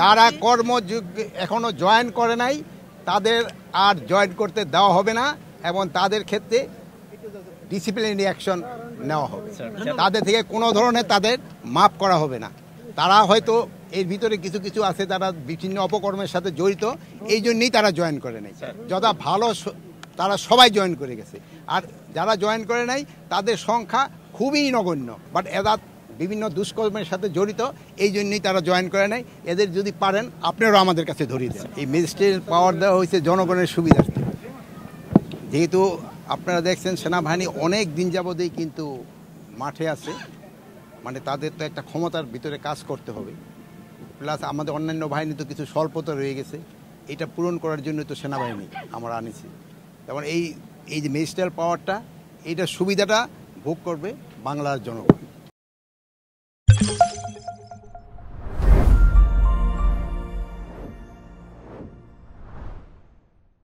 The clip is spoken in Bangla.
যারা কর্মযোগ এখনো জয়েন করে নাই তাদের আর জয়েন করতে দেওয়া হবে না এবং তাদের ক্ষেত্রে ডিসিপ্লিনারি অ্যাকশন নেওয়া হবে। তাদের থেকে কোনো ধরনের তাদের মাফ করা হবে না। তারা হয়তো এর ভিতরে কিছু কিছু আছে তারা বিভিন্ন অপকর্মের সাথে জড়িত, এই জন্যই তারা জয়েন করে নাই। যথা ভালো তারা সবাই জয়েন করে গেছে, আর যারা জয়েন করে নাই তাদের সংখ্যা খুবই নগণ্য, বাট এরা বিভিন্ন দুষ্কর্মের সাথে জড়িত, এই জন্যই তারা জয়েন করে নাই। এদের যদি পারেন আপনারাও আমাদের কাছে ধরিয়ে দেন। এই ম্যাজিস্ট্রেট পাওয়ার দেওয়া হয়েছে জনগণের সুবিধার্থে। যেহেতু আপনারা দেখছেন সেনাবাহিনী অনেক দিন যাবতেই কিন্তু মাঠে আছে, মানে তাদের তো একটা ক্ষমতার ভিতরে কাজ করতে হবে, প্লাস আমাদের অন্যান্য বাহিনী তো কিছু স্বল্পতা রয়ে গেছে, এটা পূরণ করার জন্য তো সেনাবাহিনী আমরা আনিছি। যেমন এই যে ম্যাজিস্ট্রেট পাওয়ারটা, এইটার সুবিধাটা ভোগ করবে বাংলার জনগণ।